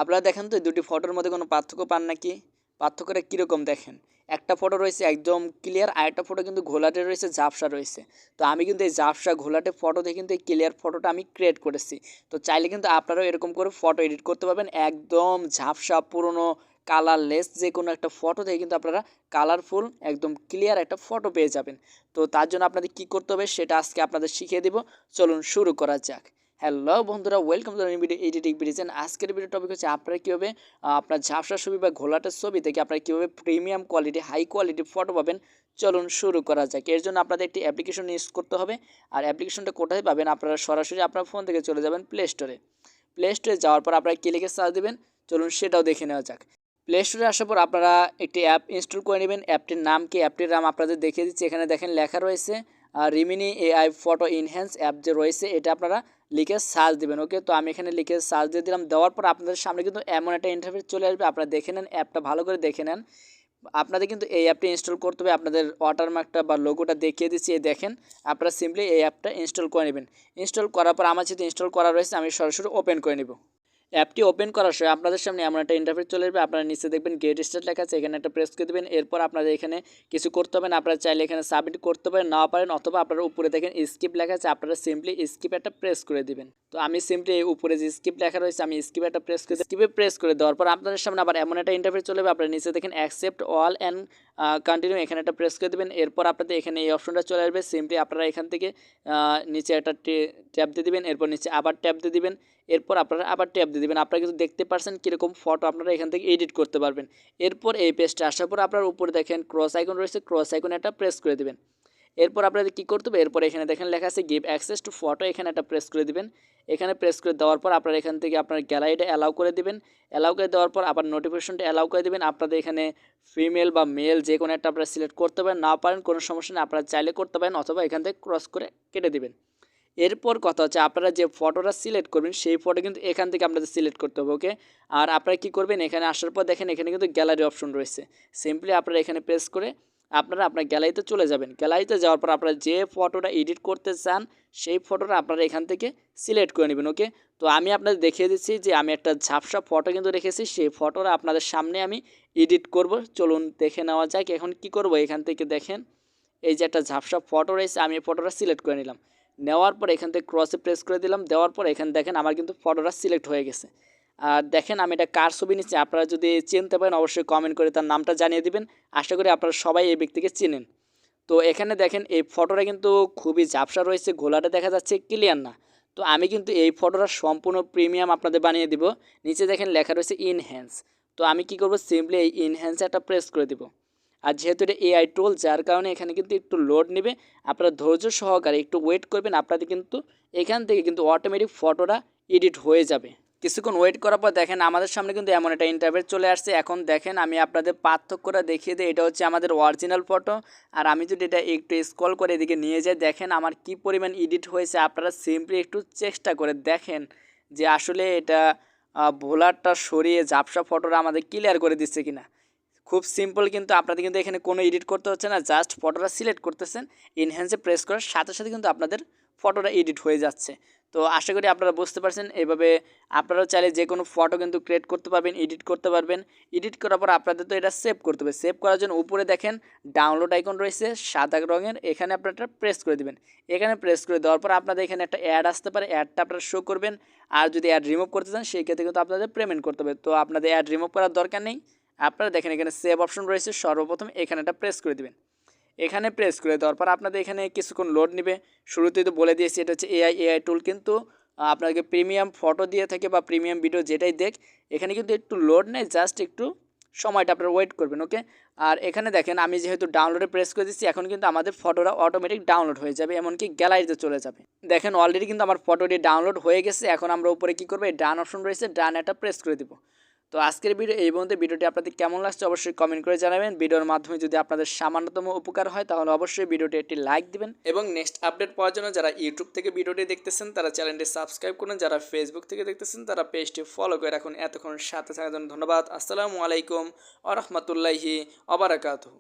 আপনারা দেখেন তো এই দুটি ফটোর মধ্যে কোনো পার্থক্য পান নাকি? পার্থক্যটা কীরকম দেখেন? একটা ফটো রয়েছে একদম ক্লিয়ার, আরেকটা ফটো কিন্তু ঘোলাটে রয়েছে, ঝাপসা রয়েছে। তো আমি কিন্তু এই ঝাপসা ঘোলাটে ফটো দিয়ে কিন্তু এই ক্লিয়ার ফটোটা আমি ক্রিয়েট করেছি। তো চাইলে কিন্তু আপনারাও এরকম করে ফটো এডিট করতে পারবেন। একদম ঝাপসা পুরনো কালারলেস যে কোনো একটা ফটো থেকে কিন্তু আপনারা কালারফুল একদম ক্লিয়ার একটা ফটো পেয়ে যাবেন। তো তার জন্য আপনাদের কী করতে হবে সেটা আজকে আপনাদের শিখিয়ে দেব। চলুন শুরু করা যাক। হ্যালো বন্ধুরা, welcome to video editing video. আজকের ভিডিও টপিক হচ্ছে আপনারা কীভাবে আপনার ঝাপসা ছবি বা ঘোলাটের ছবি থেকে আপনারা কীভাবে premium quality high quality photo পাবেন। চলুন শুরু করা যাক। এর জন্য আপনাদের একটি অ্যাপ্লিকেশন ইউজ করতে হবে। আর অ্যাপ্লিকেশনটা কোথায় পাবেন? আপনারা সরাসরি আপনার ফোন থেকে চলে যাবেন প্লে স্টোরে। প্লে স্টোরে যাওয়ার পর আপনারা কী লিখে সার্চ দেবেন, চলুন সেটাও দেখে নেওয়া যাক। প্লে স্টোরে আসার পর আপনারা একটি অ্যাপ ইনস্টল করে নেবেন। অ্যাপটির নাম কি? অ্যাপটির নাম আপনাদের দেখিয়ে দিচ্ছি। এখানে দেখেন লেখা রয়েছে Remini AI photo enhance app যে রয়েছে, এটা আপনারা লিখে সার্চ দেবেন। ওকে, তো আমি এখানে লিখে সার্চ দিয়ে দিলাম। দেওয়ার পর আপনাদের সামনে কিন্তু এমন একটা ইন্টারফেস চলে আসবে। আপনারা দেখে নেন, অ্যাপটা ভালো করে দেখে নেন। আপনাদের কিন্তু এই অ্যাপটা ইনস্টল করতে হবে। আপনাদের ওয়াটারমার্কটা বা লোগোটা দেখিয়ে দিচ্ছি, এই দেখেন। আপনারা সিম্পলি এই অ্যাপটা ইনস্টল করে নেবেন। ইনস্টল করার পর আমার যেহেতু ইনস্টল করা রয়েছে, আমি সরাসরি ওপেন করে নেব। অ্যাপটি ওপেন করার সময় আপনাদের সামনে এমন একটা ইন্টারফেস চলে আসবে। আপনারা নিচে দেখবেন গেট স্টার্ট লেখা আছে, এখানে একটা প্রেস করে দেবেন। এরপর আপনাদের এখানে কিছু করতে হবে না, আপনারা চাইলে এখানে সাবমিট করতে পারেন, না পারেন, অথবা আপনারা উপরে দেখেন স্কিপ লেখা আছে, আপনারা সিম্পলি স্কিপ একটা প্রেস করে দিবেন। তো আমি সিম্পলি উপরে যে স্কিপ লেখা রয়েছে, আমি স্কিপ একটা প্রেস করে স্কিপে প্রেস করে দেওয়ার পর আপনাদের সামনে আবার এমন একটা ইন্টারফেস চলে যাবে। আপনারা নিচে দেখেন অ্যাকসেপ্ট অল অ্যান্ড কন্টিনিউ, এখানে একটা প্রেস করে দেবেন। এরপর আপনাদের এখানে এই অপশনটা চলে আসবে। সিম্পলি আপনারা এখান থেকে নিচে একটা ট্যাপ দিয়ে দিবেন, এরপর নিচে আবার ট্যাপ দিয়ে দিবেন, এরপর আপনারা আবার ট্যাপ দিয়ে দেবেন। আপনারা কিন্তু দেখতে পাচ্ছেন কীরকম ফটো আপনারা এখান থেকে এডিট করতে পারবেন। এরপর এই পেজটা আসার পর আপনার উপরে দেখেন ক্রস আইকন রয়েছে, ক্রস আইকনে একটা প্রেস করে দেবেন। এরপর আপনাদের কী করতে হবে? এরপর এখানে দেখেন লেখা আছে গিভ অ্যাক্সেস টু ফটো, এখানে একটা প্রেস করে দিবেন। এখানে প্রেস করে দেওয়ার পর আপনারা এখান থেকে আপনার গ্যালারিটা অ্যালাউ করে দিবেন। অ্যালাউ করে দেওয়ার পর আবার নোটিফিকেশনটা অ্যালাউ করে দেবেন। আপনাদের এখানে ফিমেল বা মেল যে কোনো একটা আপনারা সিলেক্ট করতে পারেন, না পারেন কোনো সমস্যা নেই, আপনারা চাইলে করতে পারেন, অথবা এখান থেকে ক্রস করে কেটে দেবেন। এরপর কথা হচ্ছে আপনারা যে ফটোটা সিলেক্ট করবেন সেই ফটো কিন্তু এখান থেকে আপনাদের সিলেক্ট করতে হবে। ওকে, আর আপনারা কী করবেন? এখানে আসার পর দেখেন এখানে কিন্তু গ্যালারি অপশন রয়েছে। সিম্পলি আপনারা এখানে প্রেস করে আপনারা আপনার গ্যালারিতে চলে যাবেন। গ্যালারিতে যাওয়ার পর আপনারা যে ফটোটা এডিট করতে চান সেই ফটোটা আপনারা এখান থেকে সিলেক্ট করে নেবেন। ওকে, তো আমি আপনাদের দেখিয়ে দিচ্ছি যে আমি একটা ঝাপসা ফটো কিন্তু রেখেছি, সেই ফটোটা আপনাদের সামনে আমি এডিট করব। চলুন দেখে নেওয়া যাক। এখন কি করব? এখান থেকে দেখেন এই যে একটা ঝাপসা ফটো রয়েছে, আমি এই ফটোটা সিলেক্ট করে নিলাম। নেওয়ার পর এখান থেকে ক্রসে প্রেস করে দিলাম। দেওয়ার পর এখানে দেখেন আমার কিন্তু ফটোটা সিলেক্ট হয়ে গেছে। আর দেখেন আমি এটা কার ছবি নিচ্ছি, আপনারা যদি চিনতে পারেন অবশ্যই কমেন্ট করে তার নামটা জানিয়ে দিবেন। আশা করি আপনারা সবাই এই ব্যক্তিকে চিনেন। তো এখানে দেখেন এই ফটোটা কিন্তু খুবই ঝাপসা রয়েছে, ঘোলাটে দেখা যাচ্ছে, ক্লিয়ার না। তো আমি কিন্তু এই ফটোটা সম্পূর্ণ প্রিমিয়াম আপনাদের বানিয়ে দিব। নিচে দেখেন লেখা রয়েছে ইনহ্যান্স। তো আমি কি করব? সিম্পলি এই ইনহ্যান্সে একটা প্রেস করে দিব। আর যেহেতু এটা এআই টুল, যার কারণে এখানে কিন্তু একটু লোড নেবে। আপনারা ধৈর্য সহকারে একটু ওয়েট করবেন, আপনাদের কিন্তু এখান থেকে কিন্তু অটোমেটিক ফটোটা এডিট হয়ে যাবে। কিছুক্ষণ ওয়েট করার পর দেখেন আমাদের সামনে কিন্তু এমন একটা ইন্টারফেস চলে আসছে। এখন দেখেন আমি আপনাদের পার্থক্যটা দেখিয়ে দিই। এটা হচ্ছে আমাদের অরিজিনাল ফটো, আর আমি যদি এটা একটু স্ক্রল করে এদিকে নিয়ে যাই, দেখেন আমার কি পরিমাণ এডিট হয়েছে। আপনারা সিম্পলি একটু চেষ্টা করে দেখেন যে আসলে এটা ভোলারটা সরিয়ে ঝাপসা ফটোটা আমাদের ক্লিয়ার করে দিচ্ছে কিনা। খুব সিম্পল, কিন্তু আপনাদের কিন্তু এখানে কোনো এডিট করতে হচ্ছে না, জাস্ট ফটোটা সিলেক্ট করতেছেন, ইনহ্যান্সে প্রেস করার সাথে সাথে কিন্তু আপনাদের ফটোটা এডিট হয়ে যাচ্ছে। তো আশা করি আপনারা বুঝতে পারছেন। এভাবে আপনারাও চাইলে যে কোনো ফটো কিন্তু ক্রিয়েট করতে পারবেন, এডিট করতে পারবেন। এডিট করার পর আপনাদের তো এটা সেভ করতে হবে। সেভ করার জন্য উপরে দেখেন ডাউনলোড আইকন রয়েছে সাদা রঙের, এখানে আপনারা প্রেস করে দেবেন। এখানে প্রেস করে দেওয়ার পর আপনাদের এখানে একটা অ্যাড আসতে পারে, অ্যাডটা আপনারা শো করবেন। আর যদি অ্যাড রিমুভ করতে চান সেই ক্ষেত্রে কিন্তু আপনাদের পেমেন্ট করতে হবে। তো আপনাদের অ্যাড রিমুভ করার দরকার নেই। আপনারা দেখেন এখানে সেভ অপশন রয়েছে, সর্বপ্রথম এখানে একটা প্রেস করে দেবেন। এখানে প্রেস করে দেওয়ার পর আপনাদের এখানে কিছুক্ষণ লোড নেবে। শুরুতেই তো বলে দিয়েছি এটা হচ্ছে এআই টুল, কিন্তু আপনাকে প্রিমিয়াম ফটো দিয়ে থাকে বা প্রিমিয়াম ভিডিও যেটাই দেখ, এখানে কিন্তু একটু লোড নেয়, জাস্ট একটু সময়টা আপনারা ওয়েট করবেন। ওকে, আর এখানে দেখেন আমি যেহেতু ডাউনলোডে প্রেস করে দিচ্ছি, এখন কিন্তু আমাদের ফটোটা অটোমেটিক ডাউনলোড হয়ে যাবে, এমনকি গ্যালারিতে চলে যাবে। দেখেন অলরেডি কিন্তু আমার ফটোটি ডাউনলোড হয়ে গেছে। এখন আমরা উপরে কী করবো? এই ডান অপশন রয়েছে, ডান একটা প্রেস করে দিব। তো আজকের ভিডিও এই পর্যন্ত। ভিডিওটি আপনাদের কেমন লাগছে অবশ্যই কমেন্ট করে জানাবেন। ভিডিওর মাধ্যমে যদি আপনাদের সামান্যতম উপকার হয় তাহলে অবশ্যই ভিডিওটি একটি লাইক দিবেন, এবং নেক্সট আপডেট পাওয়ার জন্য যারা ইউটিউব থেকে ভিডিওটি দেখতেছেন তারা চ্যানেলটি সাবস্ক্রাইব করুন, যারা ফেসবুক থেকে দেখতেছেন তারা পেজটি ফলো করে রাখুন। এতক্ষণ সাথে থাকার জন্য ধন্যবাদ। আসসালামু আলাইকুম ওয়া রাহমাতুল্লাহি ওয়া বারাকাতুহু।